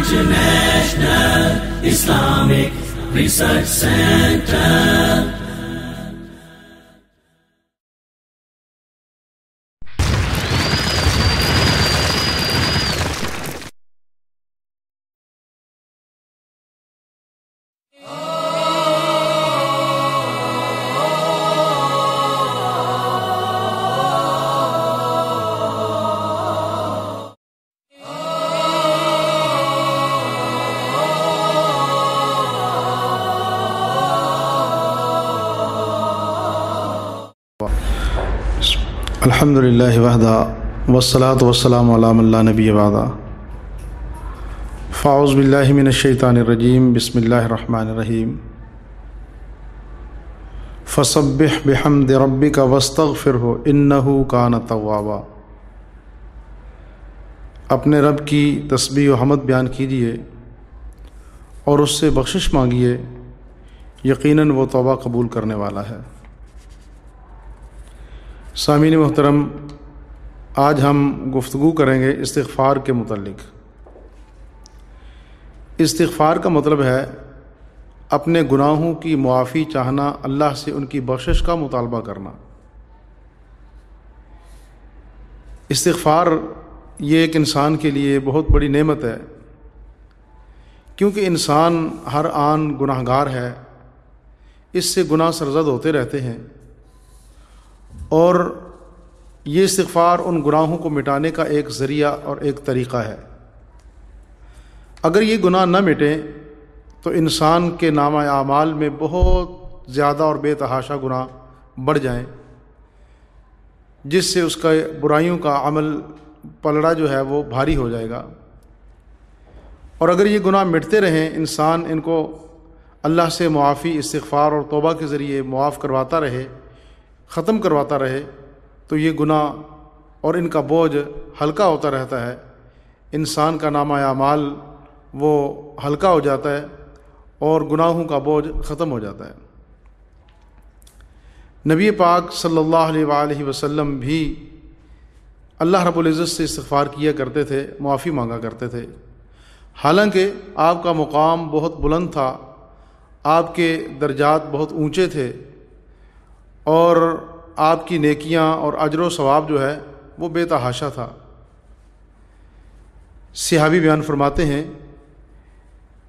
International Islamic Research Center. الحمدللہ وحدہ والصلاة والسلام علی من لا نبی بعدہ فاعوذ باللہ من الشیطان الرجیم بسم اللہ الرحمن الرحیم فسبح بحمد ربک واستغفرہ انہ کان توابا۔ اپنے رب کی تسبیح و حمد بیان کیجیے اور اس سے بخشش مانگیے، یقیناً وہ توبہ قبول کرنے والا ہے۔ سامعین محترم، آج ہم گفتگو کریں گے استغفار کے متعلق۔ استغفار کا مطلب ہے اپنے گناہوں کی معافی چاہنا، اللہ سے ان کی بخشش کا مطالبہ کرنا۔ استغفار یہ ایک انسان کے لیے بہت بڑی نعمت ہے، کیونکہ انسان ہر آن گناہ گار ہے، اس سے گناہ سرزد ہوتے رہتے ہیں، اور یہ استغفار ان گناہوں کو مٹانے کا ایک ذریعہ اور ایک طریقہ ہے۔ اگر یہ گناہ نہ مٹیں تو انسان کے نامہ اعمال میں بہت زیادہ اور بے تحاشا گناہ بڑھ جائیں، جس سے اس کا برائیوں کا عمل پلڑا جو ہے وہ بھاری ہو جائے گا۔ اور اگر یہ گناہ مٹتے رہیں، انسان ان کو اللہ سے معافی، استغفار اور توبہ کے ذریعے معاف کرواتا رہے، ختم کرواتا رہے، تو یہ گناہ اور ان کا بوجھ ہلکا ہوتا رہتا ہے، انسان کا نامہ اعمال وہ ہلکا ہو جاتا ہے اور گناہوں کا بوجھ ختم ہو جاتا ہے۔ نبی پاک صلی اللہ علیہ وآلہ وسلم بھی اللہ رب العزت سے استغفار کیا کرتے تھے، معافی مانگا کرتے تھے، حالانکہ آپ کا مقام بہت بلند تھا، آپ کے درجات بہت اونچے تھے، اور آپ کی نیکیاں اور اجر و ثواب جو ہے وہ بے تحاشا تھا۔ صحابی بیان فرماتے ہیں،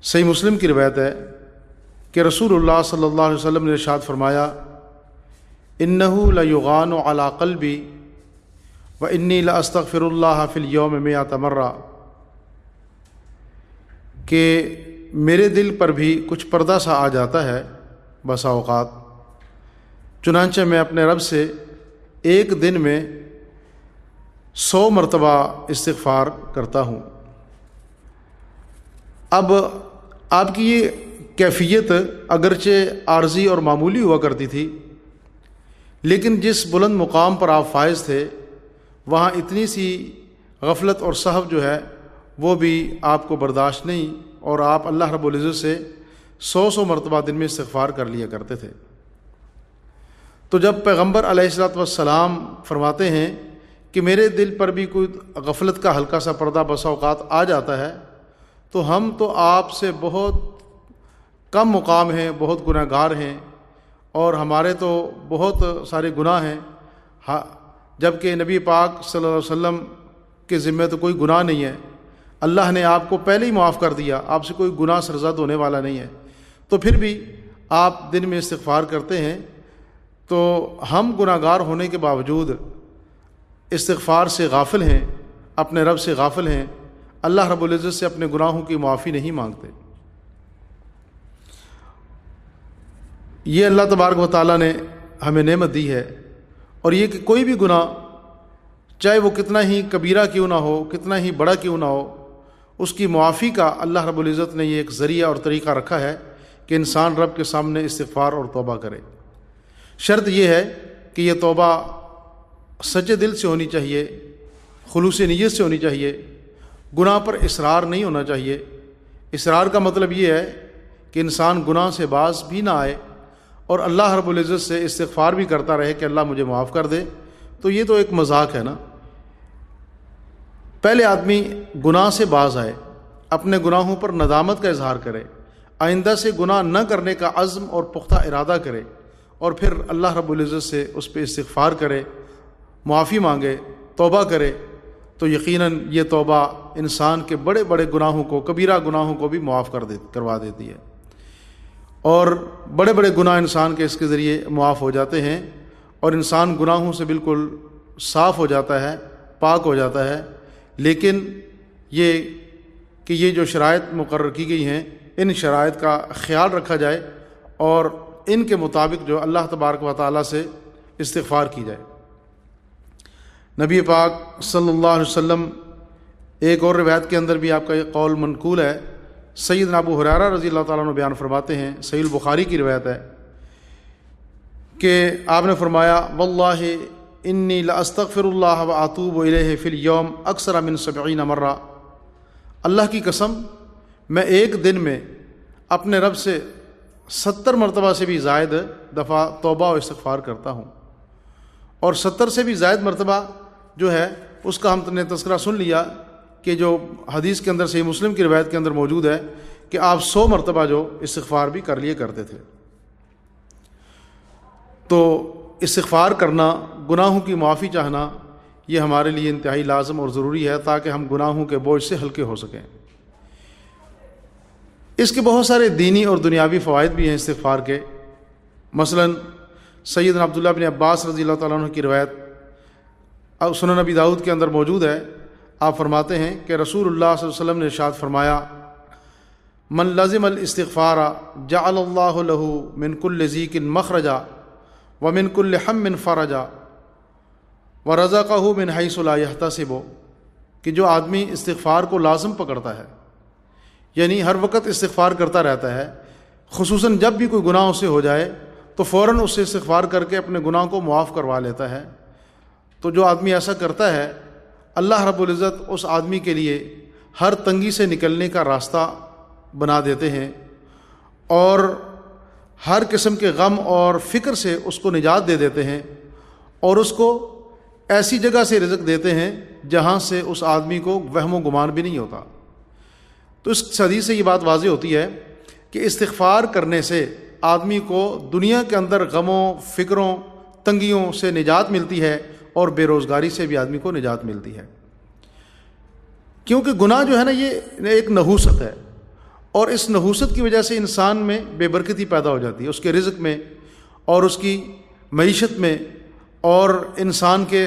صحیح مسلم کی روایت ہے کہ رسول اللہ صلی اللہ علیہ وسلم نے ارشاد فرمایا، انہ لیغان علی قلبی وانی لاستغفر اللہ فی الیوم 100 مرہ، کہ میرے دل پر بھی کچھ پردہ سا آ جاتا ہے بسا اوقات، چنانچہ میں اپنے رب سے ایک دن میں 100 مرتبہ استغفار کرتا ہوں۔ اب آپ کی یہ کیفیت اگرچہ عارضی اور معمولی ہوا کرتی تھی، لیکن جس بلند مقام پر آپ فائز تھے، وہاں اتنی سی غفلت اور سہو جو ہے وہ بھی آپ کو برداشت نہیں، اور آپ اللہ رب العزت سے 100 مرتبہ دن میں استغفار کر لیا کرتے تھے۔ تو جب پیغمبر علیہ الصلوۃ والسلام فرماتے ہیں کہ میرے دل پر بھی کوئی غفلت کا ہلکا سا پردہ بسا اوقات آ جاتا ہے، تو ہم تو آپ سے بہت کم مقام ہیں، بہت گناہ گار ہیں، اور ہمارے تو بہت سارے گناہ ہیں، جبکہ نبی پاک صلی اللہ علیہ وسلم کے ذمہ تو کوئی گناہ نہیں ہے، اللہ نے آپ کو پہلے ہی معاف کر دیا، آپ سے کوئی گناہ سرزد ہونے والا نہیں ہے، تو پھر بھی آپ دن میں استغفار کرتے ہیں۔ تو ہم گناہ گار ہونے کے باوجود استغفار سے غافل ہیں، اپنے رب سے غافل ہیں، اللہ رب العزت سے اپنے گناہوں کی معافی نہیں مانگتے۔ یہ اللہ تبارک و تعالیٰ نے ہمیں نعمت دی ہے، اور یہ کہ کوئی بھی گناہ، چاہے وہ کتنا ہی کبیرہ کیوں نہ ہو، کتنا ہی بڑا کیوں نہ ہو، اس کی معافی کا اللہ رب العزت نے یہ ایک ذریعہ اور طریقہ رکھا ہے کہ انسان رب کے سامنے استغفار اور توبہ کرے۔ شرط یہ ہے کہ یہ توبہ سچے دل سے ہونی چاہیے، خلوص نیت سے ہونی چاہیے، گناہ پر اصرار نہیں ہونا چاہیے۔ اصرار کا مطلب یہ ہے کہ انسان گناہ سے باز بھی نہ آئے اور اللہ رب العزت سے استغفار بھی کرتا رہے کہ اللہ مجھے معاف کر دے، تو یہ تو ایک مذاق ہے نا۔ پہلے آدمی گناہ سے باز آئے، اپنے گناہوں پر ندامت کا اظہار کرے، آئندہ سے گناہ نہ کرنے کا عزم اور پختہ ارادہ کرے، اور پھر اللہ رب العزت سے اس پہ استغفار کرے، معافی مانگے، توبہ کرے، تو یقیناً یہ توبہ انسان کے بڑے بڑے گناہوں کو، کبیرہ گناہوں کو بھی معاف کروا دیتی ہے، اور بڑے بڑے گناہ انسان کے اس کے ذریعے معاف ہو جاتے ہیں، اور انسان گناہوں سے بالکل صاف ہو جاتا ہے، پاک ہو جاتا ہے۔ لیکن یہ جو شرائط مقرر کی گئی ہیں، ان شرائط کا خیال رکھا جائے اور ان کے مطابق جو اللہ تبارک و تعالیٰ سے استغفار کی جائے۔ نبی پاک صلی اللہ علیہ وسلم، ایک اور روایت کے اندر بھی آپ کا یہ قول منقول ہے، سیدنا ابو ہریرہ رضی اللہ تعالیٰ عنہ بیان فرماتے ہیں، صحیح البخاری کی روایت ہے کہ آپ نے فرمایا واللہ انی لاستغفر اللہ واتوب الیہ فی الیوم اکثر من 70 مرہ، اللہ کی قسم میں ایک دن میں اپنے رب سے 70 مرتبہ سے بھی زائد دفعہ توبہ و استغفار کرتا ہوں، اور 70 سے بھی زائد مرتبہ جو ہے اس کا ہم نے تذکرہ سن لیا کہ جو حدیث کے اندر صحیح مسلم کی روایت کے اندر موجود ہے کہ آپ 100 مرتبہ جو استغفار بھی کر لیے کرتے تھے۔ تو استغفار کرنا، گناہوں کی معافی چاہنا، یہ ہمارے لیے انتہائی لازم اور ضروری ہے تاکہ ہم گناہوں کے بوجھ سے ہلکے ہو سکیں۔ اس کے بہت سارے دینی اور دنیاوی فوائد بھی ہیں استغفار کے۔ مثلا سیدنا عبداللہ بن عباس رضی اللہ تعالیٰ عنہ کی روایت سنن نبی داؤد کے اندر موجود ہے، آپ فرماتے ہیں کہ رسول اللہ صلی اللہ علیہ وسلم نے ارشاد فرمایا من لزم الاستغفار جعل اللہ له من كل ضیق مخرجا ومن كل ہم فرجا ورزقہ من حیث لا یحتسب، کہ جو آدمی استغفار کو لازم پکڑتا ہے، یعنی ہر وقت استغفار کرتا رہتا ہے، خصوصاً جب بھی کوئی گناہ اسے ہو جائے تو فوراً اس سے استغفار کر کے اپنے گناہ کو معاف کروا لیتا ہے، تو جو آدمی ایسا کرتا ہے اللہ رب العزت اس آدمی کے لیے ہر تنگی سے نکلنے کا راستہ بنا دیتے ہیں، اور ہر قسم کے غم اور فکر سے اس کو نجات دے دیتے ہیں، اور اس کو ایسی جگہ سے رزق دیتے ہیں جہاں سے اس آدمی کو وہم و گمان بھی نہیں ہوتا۔ تو اس حدیث سے یہ بات واضح ہوتی ہے کہ استغفار کرنے سے آدمی کو دنیا کے اندر غموں، فکروں، تنگیوں سے نجات ملتی ہے، اور بے روزگاری سے بھی آدمی کو نجات ملتی ہے، کیونکہ گناہ جو ہے نا یہ ایک نحوست ہے، اور اس نحوست کی وجہ سے انسان میں بے برکتی پیدا ہو جاتی ہے، اس کے رزق میں اور اس کی معیشت میں، اور انسان کے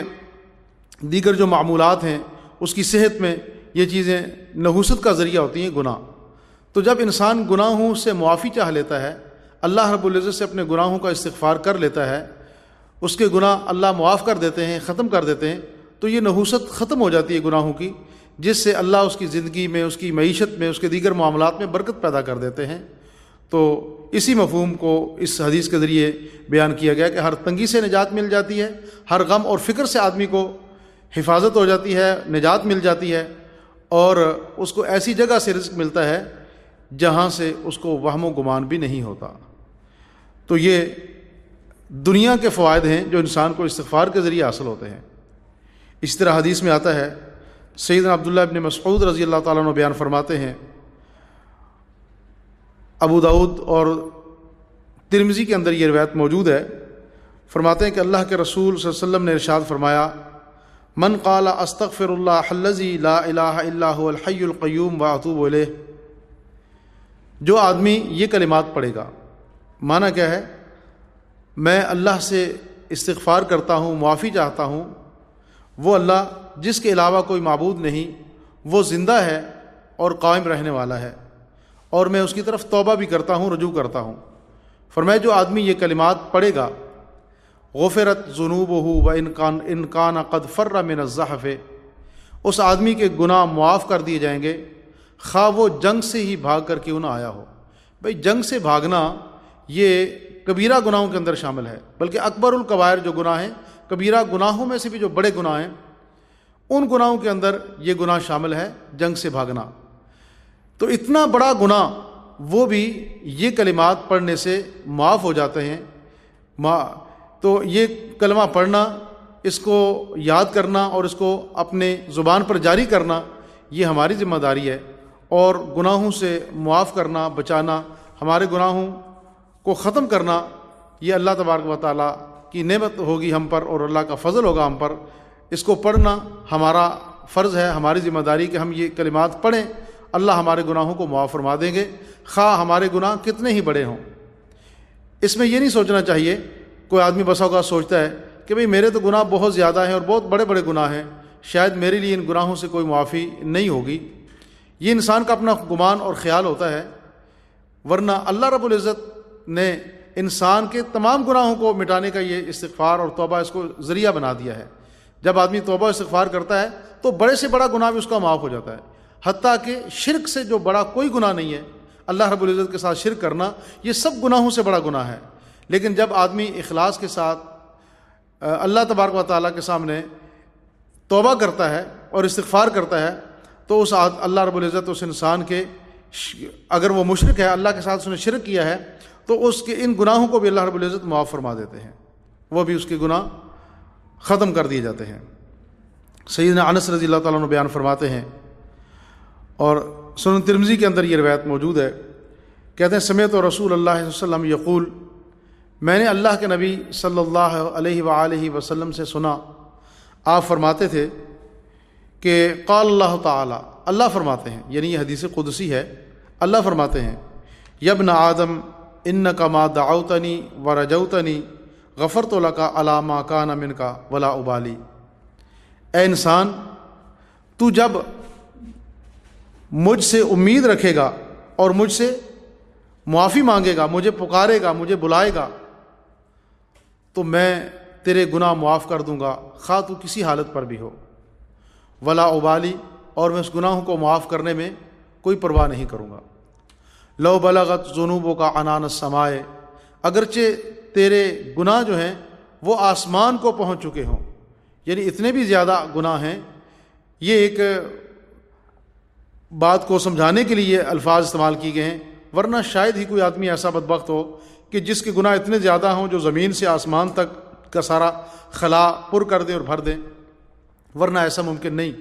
دیگر جو معمولات ہیں اس کی صحت میں، یہ چیزیں نحوست کا ذریعہ ہوتی ہیں گناہ۔ تو جب انسان گناہوں سے معافی چاہ لیتا ہے، اللہ رب العزت سے اپنے گناہوں کا استغفار کر لیتا ہے، اس کے گناہ اللہ معاف کر دیتے ہیں، ختم کر دیتے ہیں، تو یہ نحوست ختم ہو جاتی ہے گناہوں کی، جس سے اللہ اس کی زندگی میں، اس کی معیشت میں، اس کے دیگر معاملات میں برکت پیدا کر دیتے ہیں۔ تو اسی مفہوم کو اس حدیث کے ذریعے بیان کیا گیا کہ ہر تنگی سے نجات مل جاتی ہے، ہر غم اور فکر سے آدمی کو حفاظت ہو جاتی ہے، نجات مل جاتی ہے، اور اس کو ایسی جگہ سے رزق ملتا ہے جہاں سے اس کو وہم و گمان بھی نہیں ہوتا۔ تو یہ دنیا کے فوائد ہیں جو انسان کو استغفار کے ذریعے حاصل ہوتے ہیں۔ اس طرح حدیث میں آتا ہے، سیدنا عبداللہ ابن مسعود رضی اللہ تعالیٰ عنہ بیان فرماتے ہیں، ابو داؤد اور ترمذی کے اندر یہ روایت موجود ہے، فرماتے ہیں کہ اللہ کے رسول صلی اللہ علیہ وسلم نے ارشاد فرمایا من قال استغفر اللہ الذی لا الہ الا هو الحی القیوم واتوب الیہ، جو آدمی یہ کلمات پڑھے گا، معنی کیا ہے؟ میں اللہ سے استغفار کرتا ہوں، معافی چاہتا ہوں، وہ اللہ جس کے علاوہ کوئی معبود نہیں، وہ زندہ ہے اور قائم رہنے والا ہے، اور میں اس کی طرف توبہ بھی کرتا ہوں، رجوع کرتا ہوں۔ فرمایا جو آدمی یہ کلمات پڑھے گا غفرت ذنوبہ وان کان قد فر من الزحف، اس آدمی کے گناہ معاف کر دیے جائیں گے، خواہ وہ جنگ سے ہی بھاگ کر کیوں نہ آیا ہو۔ بھئی جنگ سے بھاگنا یہ کبیرہ گناہوں کے اندر شامل ہے، بلکہ اکبر الکبائر جو گناہ ہیں، کبیرہ گناہوں میں سے بھی جو بڑے گناہ ہیں، ان گناہوں کے اندر یہ گناہ شامل ہے، جنگ سے بھاگنا۔ تو اتنا بڑا گناہ وہ بھی یہ کلمات پڑھنے سے معاف ہو جاتے ہیں۔ تو یہ کلمہ پڑھنا، اس کو یاد کرنا اور اس کو اپنے زبان پر جاری کرنا، یہ ہماری ذمہ داری ہے، اور گناہوں سے معاف کرنا، بچانا، ہمارے گناہوں کو ختم کرنا، یہ اللہ تبارک و تعالیٰ کی نعمت ہوگی ہم پر اور اللہ کا فضل ہوگا ہم پر۔ اس کو پڑھنا ہمارا فرض ہے، ہماری ذمہ داری کہ ہم یہ کلمات پڑھیں، اللہ ہمارے گناہوں کو معاف فرما دیں گے، خواہ ہمارے گناہ کتنے ہی بڑے ہوں۔ اس میں یہ نہیں سوچنا چاہیے، کوئی آدمی بسا اوقات سوچتا ہے کہ بھئی میرے تو گناہ بہت زیادہ ہیں اور بہت بڑے بڑے گناہ ہیں، شاید میرے لیے ان گناہوں سے کوئی معافی نہیں ہوگی۔ یہ انسان کا اپنا گمان اور خیال ہوتا ہے، ورنہ اللہ رب العزت نے انسان کے تمام گناہوں کو مٹانے کا یہ استغفار اور توبہ اس کو ذریعہ بنا دیا ہے۔ جب آدمی توبہ استغفار کرتا ہے تو بڑے سے بڑا گناہ بھی اس کا معاف ہو جاتا ہے، حتیٰ کہ شرک سے جو بڑا کوئی گناہ نہیں ہے، اللہ رب العزت کے ساتھ شرک کرنا یہ سب گناہوں سے بڑا گناہ ہے۔ لیکن جب آدمی اخلاص کے ساتھ اللہ تبارک و تعالیٰ کے سامنے توبہ کرتا ہے اور استغفار کرتا ہے تو اس اللہ رب العزت اس انسان کے، اگر وہ مشرک ہے، اللہ کے ساتھ اس نے شرک کیا ہے، تو اس کے ان گناہوں کو بھی اللہ رب العزت معاف فرما دیتے ہیں، وہ بھی اس کے گناہ ختم کر دیے جاتے ہیں۔ سیدنا انس رضی اللہ تعالیٰ عنہ بیان فرماتے ہیں، اور سنن ترمذی کے اندر یہ روایت موجود ہے، کہتے ہیں سمعت رسول اللہ صلی اللہ علیہ وسلم یقول، میں نے اللہ کے نبی صلی اللہ علیہ وآلہ وسلم سے سنا، آپ فرماتے تھے کہ قال اللہ تعالی، اللہ فرماتے ہیں، یعنی یہ حدیث قدسی ہے، اللہ فرماتے ہیں یا ابن آدم انک ما دعوتنی ورجوتنی غفرت لک علی ما کان منک ولا ابالی، اے انسان تو جب مجھ سے امید رکھے گا اور مجھ سے معافی مانگے گا، مجھے پکارے گا، مجھے بلائے گا، تو میں تیرے گناہ معاف کر دوں گا، خواہ تو کسی حالت پر بھی ہو، ولا ابالی، اور میں اس گناہوں کو معاف کرنے میں کوئی پرواہ نہیں کروں گا۔ لو بلغت ذنوبک عنان السماء، اگرچہ تیرے گناہ جو ہیں وہ آسمان کو پہنچ چکے ہوں، یعنی اتنے بھی زیادہ گناہ ہیں۔ یہ ایک بات کو سمجھانے کے لیے الفاظ استعمال کی گئے ہیں، ورنہ شاید ہی کوئی آدمی ایسا بدبخت ہو کہ جس کے گناہ اتنے زیادہ ہوں جو زمین سے آسمان تک کا سارا خلا پر کر دیں اور بھر دیں، ورنہ ایسا ممکن نہیں۔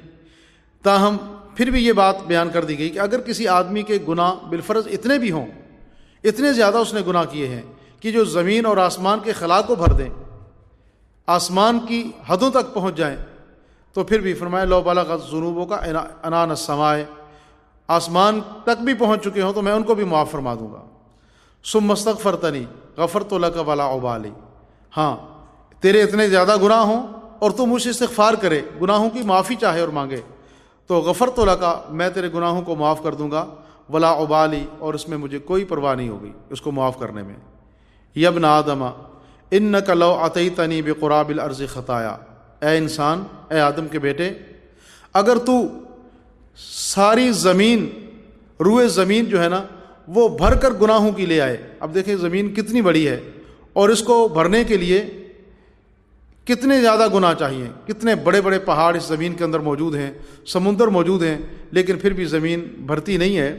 تاہم پھر بھی یہ بات بیان کر دی گئی کہ اگر کسی آدمی کے گناہ بالفرض اتنے بھی ہوں، اتنے زیادہ اس نے گناہ کیے ہیں کہ جو زمین اور آسمان کے خلا کو بھر دیں، آسمان کی حدوں تک پہنچ جائیں، تو پھر بھی فرمایا لو بلغت ذنوبک عنان السماء، آسمان تک بھی پہنچ چکے ہوں تو میں ان کو بھی معاف فرما دوں گا۔ ثم استغفرتنی غفرت لک ولا ابالی، ہاں تیرے اتنے زیادہ گناہ ہوں اور تو مجھ سے استغفار کرے، گناہوں کی معافی چاہے اور مانگے، تو غفرت لک، میں تیرے گناہوں کو معاف کر دوں گا، ولا ابالی، اور اس میں مجھے کوئی پرواہ نہیں ہوگی اس کو معاف کرنے میں۔ یا ابن آدم انک لو اتیتنی بقراب الارض خطایا، اے انسان، اے آدم کے بیٹے، اگر تو ساری زمین، روئے زمین جو ہے نا وہ بھر کر گناہوں کی لے آئے، اب دیکھیں زمین کتنی بڑی ہے اور اس کو بھرنے کے لیے کتنے زیادہ گناہ چاہیے، کتنے بڑے بڑے پہاڑ اس زمین کے اندر موجود ہیں، سمندر موجود ہیں، لیکن پھر بھی زمین بھرتی نہیں ہے،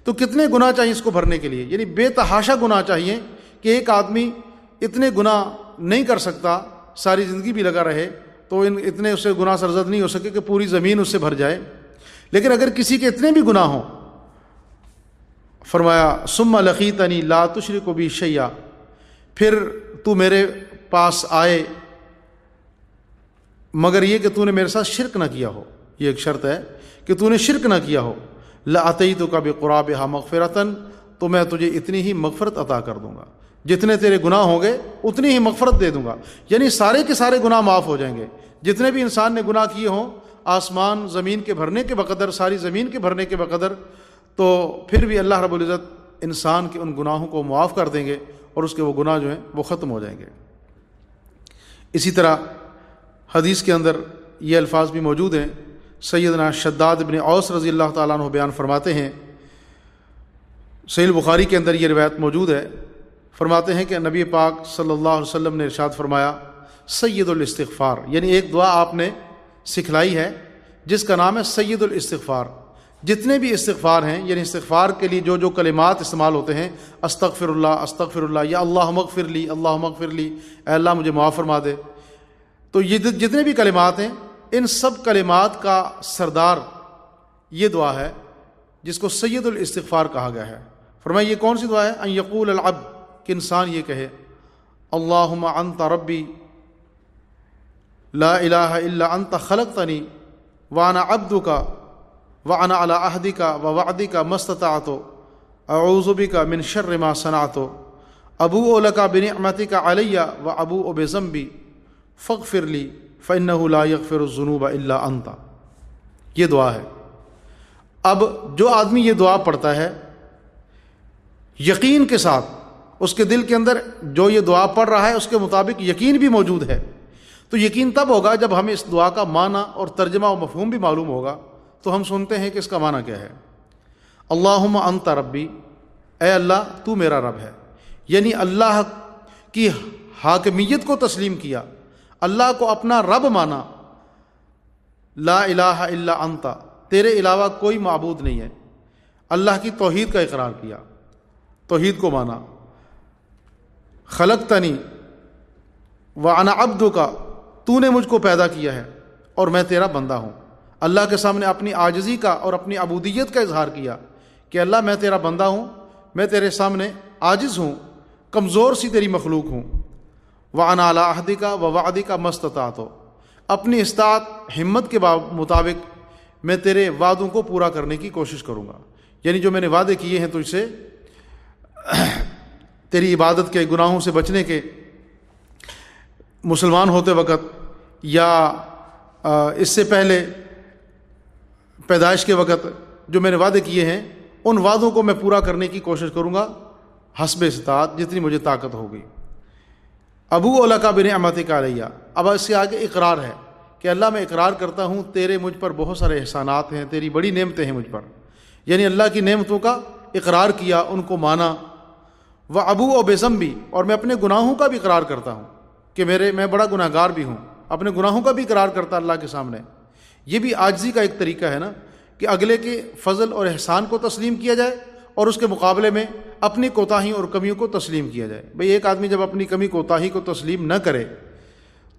تو کتنے گناہ چاہیے اس کو بھرنے کے لیے، یعنی بے تحاشا گناہ چاہیے کہ ایک آدمی اتنے گناہ نہیں کر سکتا، ساری زندگی بھی لگا رہے تو اتنے اس سے گناہ سرزد نہیں ہو سکے کہ پوری زمین اس سے بھر جائے۔ لیکن اگر کسی کے اتنے بھی گناہ ہوں، فرمایا ثم لقیتنی لا تشرک بی شیئا، پھر تو میرے پاس آئے مگر یہ کہ تو نے میرے ساتھ شرک نہ کیا ہو، یہ ایک شرط ہے کہ تو نے شرک نہ کیا ہو، لاتیتک بقرابھا مغفرۃ، تو میں تجھے اتنی ہی مغفرت عطا کر دوں گا، جتنے تیرے گناہ ہوں گے اتنی ہی مغفرت دے دوں گا، یعنی سارے کے سارے گناہ معاف ہو جائیں گے، جتنے بھی انسان نے گناہ کیے ہوں، آسمان زمین کے بھرنے کے بقدر، ساری زمین کے بھرنے کے بقدر، تو پھر بھی اللہ رب العزت انسان کے ان گناہوں کو معاف کر دیں گے اور اس کے وہ گناہ جو ہیں وہ ختم ہو جائیں گے۔ اسی طرح حدیث کے اندر یہ الفاظ بھی موجود ہیں، سیدنا شداد بن اوس رضی اللہ تعالیٰ عنہ بیان فرماتے ہیں، صحیح البخاری کے اندر یہ روایت موجود ہے، فرماتے ہیں کہ نبی پاک صلی اللہ علیہ وسلم نے ارشاد فرمایا سید الاستغفار، یعنی ایک دعا آپ نے سکھلائی ہے جس کا نام ہے سید الاستغفار۔ جتنے بھی استغفار ہیں، یعنی استغفار کے لیے جو جو کلمات استعمال ہوتے ہیں، استغفر اللہ، یا اللہم اغفر لی، اللہم اغفر لی، اے اللہ مجھے معاف فرما دے، تو یہ جتنے بھی کلمات ہیں ان سب کلمات کا سردار یہ دعا ہے، جس کو سید الاستغفار کہا گیا ہے۔ فرمایا یہ کون سی دعا ہے؟ ان یقول العبد، کہ انسان یہ کہے اللہم انت ربی لا الہ الا انت خلقتنی وانا عبدک وانا علی عہدک ووعدک ما استطعت اعوذ بک من شر ما صنعت ابوء لک بنعمتک علی وابوء بذنبی فاغفر لی فانہ لا یغفر الذنوب الا انت۔ یہ دعا ہے۔ اب جو آدمی یہ دعا پڑھتا ہے یقین کے ساتھ، اس کے دل کے اندر جو یہ دعا پڑھ رہا ہے اس کے مطابق یقین بھی موجود ہے، تو یقین تب ہوگا جب ہمیں اس دعا کا معنی اور ترجمہ و مفہوم بھی معلوم ہوگا۔ تو ہم سنتے ہیں کہ اس کا معنی کیا ہے۔ اللہم انت ربی، اے اللہ تو میرا رب ہے، یعنی اللہ کی حاکمیت کو تسلیم کیا، اللہ کو اپنا رب مانا، لا الہ الا انت، تیرے علاوہ کوئی معبود نہیں ہے، اللہ کی توحید کا اقرار کیا، توحید کو مانا، خلقتنی وانا عبدک، تو نے مجھ کو پیدا کیا ہے اور میں تیرا بندہ ہوں۔ اللہ کے سامنے اپنی عاجزی کا اور اپنی عبودیت کا اظہار کیا کہ اللہ میں تیرا بندہ ہوں، میں تیرے سامنے عاجز ہوں، کمزور سی تیری مخلوق ہوں۔ وانا علی عہدک ووعدک ما استطعت، اپنی استطاعت ہمت کے مطابق میں تیرے وعدوں کو پورا کرنے کی کوشش کروں گا، یعنی جو میں نے وعدے کیے ہیں تجھ سے، تیری عبادت کے، گناہوں سے بچنے کے، مسلمان ہوتے وقت یا اس سے پہلے پیدائش کے وقت جو میں نے وعدے کیے ہیں، ان وعدوں کو میں پورا کرنے کی کوشش کروں گا حسب استطاعت، جتنی مجھے طاقت ہوگی۔ ابوء لک بنعمتک علی، اب اس سے آگے اقرار ہے کہ اللہ میں اقرار کرتا ہوں تیرے مجھ پر بہت سارے احسانات ہیں، تیری بڑی نعمتیں ہیں مجھ پر، یعنی اللہ کی نعمتوں کا اقرار کیا، ان کو مانا۔ وابوء بذنبی، اور میں اپنے گناہوں کا بھی اقرار کرتا ہوں کہ میں بڑا گناہ گار بھی ہوں، اپنے گناہوں کا بھی اقرار کرتا اللہ کے سامنے۔ یہ بھی عاجزی کا ایک طریقہ ہے نا، کہ اگلے کے فضل اور احسان کو تسلیم کیا جائے اور اس کے مقابلے میں اپنی کوتاہیوں اور کمیوں کو تسلیم کیا جائے۔ بھئی ایک آدمی جب اپنی کمی کوتاہی کو تسلیم نہ کرے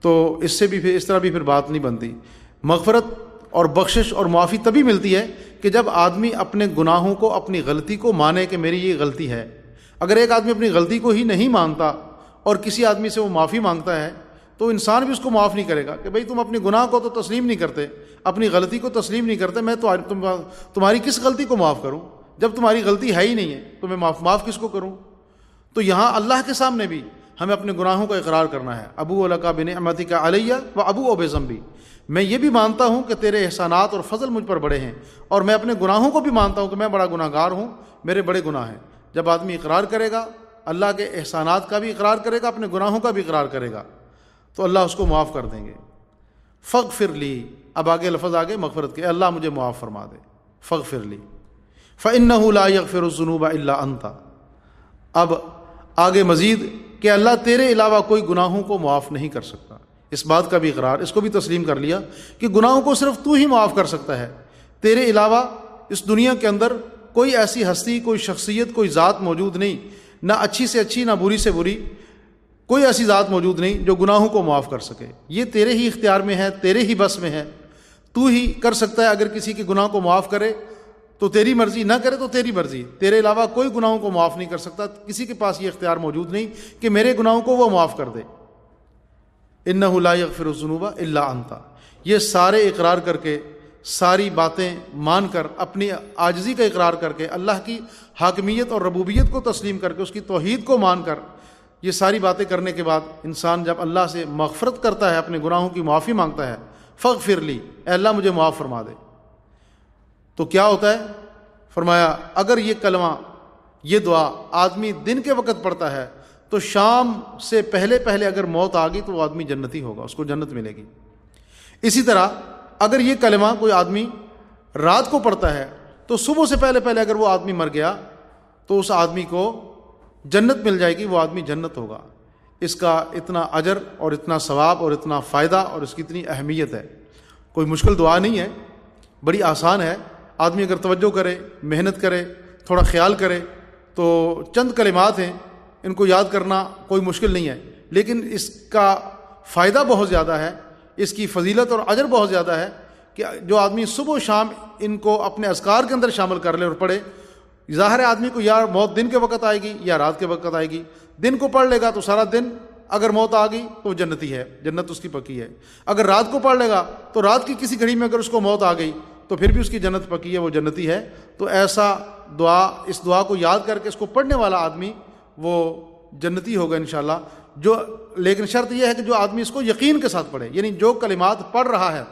تو اس سے بھی پھر اس طرح بھی پھر بات نہیں بنتی۔ مغفرت اور بخشش اور معافی تبھی ملتی ہے کہ جب آدمی اپنے گناہوں کو، اپنی غلطی کو مانے کہ میری یہ غلطی ہے۔ اگر ایک آدمی اپنی غلطی کو ہی نہیں مانتا اور کسی آدمی سے وہ معافی مانگتا ہے تو انسان بھی اس کو معاف نہیں کرے گا کہ بھئی تم اپنے گناہ کو تو تسلیم نہیں کرتے، اپنی غلطی کو تسلیم نہیں کرتے، میں تو تمہاری کس غلطی کو معاف کروں؟ جب تمہاری غلطی ہے ہی نہیں ہے تو میں معاف کس کو کروں؟ تو یہاں اللہ کے سامنے بھی ہمیں اپنے گناہوں کا اقرار کرنا ہے۔ ابوء لک بنعمتک علی وابوء بذنبی، میں یہ بھی مانتا ہوں کہ تیرے احسانات اور فضل مجھ پر بڑے ہیں، اور میں اپنے گناہوں کو بھی مانتا ہوں کہ میں بڑا گناہ گار ہوں، میرے بڑے گناہ ہیں۔ جب آدمی اقرار کرے گا، اللہ کے احسانات کا بھی اقرار کرے گا، اپنے گناہوں کا بھی اقرار کرے گا، تو اللہ اس کو معاف کر دیں گے۔ فاغفر لی، اب آگے لفظ آگے مغفرت کے، اللہ مجھے معاف فرما دے، فاغفر لی فإنہ لا یغفر الذنوب الا انت۔ اب آگے مزید کہ اللہ تیرے علاوہ کوئی گناہوں کو معاف نہیں کر سکتا، اس بات کا بھی اقرار، اس کو بھی تسلیم کر لیا کہ گناہوں کو صرف تو ہی معاف کر سکتا ہے، تیرے علاوہ اس دنیا کے اندر کوئی ایسی ہستی، کوئی شخصیت، کوئی ذات موجود نہیں، نہ اچھی سے اچھی نہ بری سے بری، کوئی ایسی ذات موجود نہیں جو گناہوں کو معاف کر سکے۔ یہ تیرے ہی اختیار میں ہے، تیرے ہی بس میں ہے، تو ہی کر سکتا ہے۔ اگر کسی کے گناہ کو معاف کرے تو تیری مرضی، نہ کرے تو تیری مرضی، تیرے علاوہ کوئی گناہوں کو معاف نہیں کر سکتا، کسی کے پاس یہ اختیار موجود نہیں کہ میرے گناہوں کو وہ معاف کر دے۔ انہ لا یغفر الذنوب الا انت، یہ سارے اقرار کر کے، ساری باتیں مان کر، اپنی عاجزی کا اقرار کر کے، اللہ کی حاکمیت اور ربوبیت کو تسلیم کر کے، اس کی توحید کو مان کر، یہ ساری باتیں کرنے کے بعد انسان جب اللہ سے مغفرت کرتا ہے، اپنے گناہوں کی معافی مانگتا ہے، فاغفر لی، اے اللہ مجھے معاف فرما دے، تو کیا ہوتا ہے؟ فرمایا اگر یہ کلمہ، یہ دعا آدمی دن کے وقت پڑھتا ہے تو شام سے پہلے اگر موت آ گئی تو وہ آدمی جنتی ہوگا، اس کو جنت ملے گی۔ اسی طرح اگر یہ کلمہ کوئی آدمی رات کو پڑھتا ہے تو صبح سے پہلے اگر وہ آدمی مر گیا تو اس آدمی کو جنت مل جائے گی، وہ آدمی جنت ہوگا۔ اس کا اتنا اجر اور اتنا ثواب اور اتنا فائدہ اور اس کی اتنی اہمیت ہے۔ کوئی مشکل دعا نہیں ہے، بڑی آسان ہے۔ آدمی اگر توجہ کرے، محنت کرے، تھوڑا خیال کرے تو چند کلمات ہیں، ان کو یاد کرنا کوئی مشکل نہیں ہے، لیکن اس کا فائدہ بہت زیادہ ہے، اس کی فضیلت اور اجر بہت زیادہ ہے کہ جو آدمی صبح و شام ان کو اپنے اذکار کے اندر شامل کر لے اور پڑھے، ظاہر ہے آدمی کو یا موت دن کے وقت آئے گی یا رات کے وقت آئے گی، دن کو پڑھ لے گا تو سارا دن اگر موت آ گئی تو وہ جنتی ہے، جنت اس کی پکی ہے، اگر رات کو پڑھ لے گا تو رات کی کسی گھڑی میں اگر اس کو موت آ گئی تو پھر بھی اس کی جنت پکی ہے، وہ جنتی ہے۔ تو ایسا دعا، اس دعا کو یاد کر کے اس کو پڑھنے والا آدمی وہ جنتی ہوگا انشاءاللہ۔ لیکن شرط یہ ہے کہ جو آدمی اس کو یقین کے ساتھ پڑھے، یعنی جو کلمات پڑھ رہا ہے،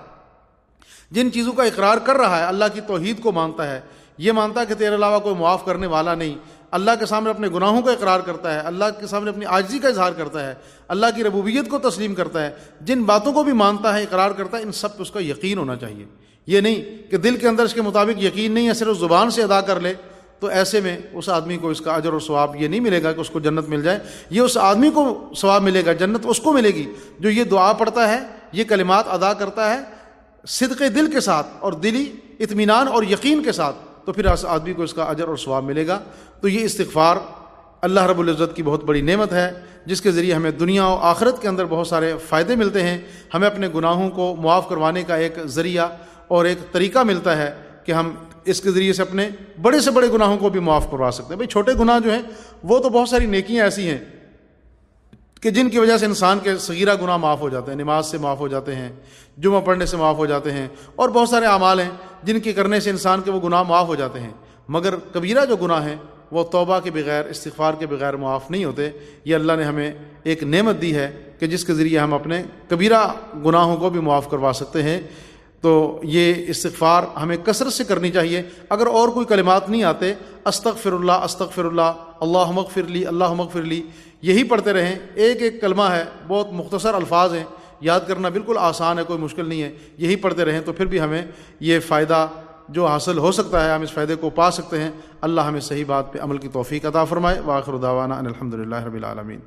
جن چیزوں کا اقرار کر رہا ہے، اللہ کی توحید کو مانتا ہے، یہ مانتا ہے کہ تیرے علاوہ کوئی معاف کرنے والا نہیں، اللہ کے سامنے اپنے گناہوں کا اقرار کرتا ہے، اللہ کے سامنے اپنی عاجزی کا اظہار کرتا ہے، اللہ کی ربوبیت کو تسلیم کرتا ہے، جن باتوں کو بھی مانتا ہے، اقرار کرتا ہے، ان سب پہ اس کا یقین ہونا چاہیے۔ یہ نہیں کہ دل کے اندر اس کے مطابق یقین نہیں ہے، صرف زبان سے ادا کر لے، تو ایسے میں اس آدمی کو اس کا اجر اور ثواب یہ نہیں ملے گا کہ اس کو جنت مل جائے، یہ اس آدمی کو ثواب ملے گا، جنت اس کو ملے گی جو یہ دعا پڑھتا ہے، یہ کلمات ادا کرتا ہے صدق دل کے ساتھ اور دلی اطمینان اور یقین کے ساتھ، تو پھر اس آدمی کو اس کا اجر اور ثواب ملے گا۔ تو یہ استغفار اللہ رب العزت کی بہت بڑی نعمت ہے، جس کے ذریعے ہمیں دنیا و آخرت کے اندر بہت سارے فائدے ملتے ہیں، ہمیں اپنے گناہوں کو معاف کروانے کا ایک ذریعہ اور ایک طریقہ ملتا ہے کہ ہم اس کے ذریعے سے اپنے بڑے سے بڑے گناہوں کو بھی معاف کروا سکتے ہیں۔ بھئی چھوٹے گناہ جو ہیں وہ تو بہت ساری نیکیاں ایسی ہیں کہ جن کی وجہ سے انسان کے صغیرہ گناہ معاف ہو جاتے ہیں، نماز سے معاف ہو جاتے ہیں، جمعہ پڑھنے سے معاف ہو جاتے ہیں، اور بہت سارے اعمال ہیں جن کے کرنے سے انسان کے وہ گناہ معاف ہو جاتے ہیں، مگر کبیرہ جو گناہ ہیں وہ توبہ کے بغیر، استغفار کے بغیر معاف نہیں ہوتے۔ یہ اللہ نے ہمیں ایک نعمت دی ہے کہ جس کے ذریعے ہم اپنے کبیرہ گناہوں کو بھی معاف کروا سکتے ہیں۔ تو یہ استغفار ہمیں کثرت سے کرنی چاہیے۔ اگر اور کوئی کلمات نہیں آتے، استغفر اللہ، استغفر اللہ، اللہم اغفر لی، اللہم اغفر لی، یہی پڑھتے رہیں۔ ایک ایک کلمہ ہے، بہت مختصر الفاظ ہیں، یاد کرنا بالکل آسان ہے، کوئی مشکل نہیں ہے، یہی پڑھتے رہیں تو پھر بھی ہمیں یہ فائدہ جو حاصل ہو سکتا ہے، ہم اس فائدے کو پا سکتے ہیں۔ اللہ ہمیں صحیح بات پہ عمل کی توفیق عطا فرمائے۔ وآخر دعوانا ان الحمد للہ رب العالمین۔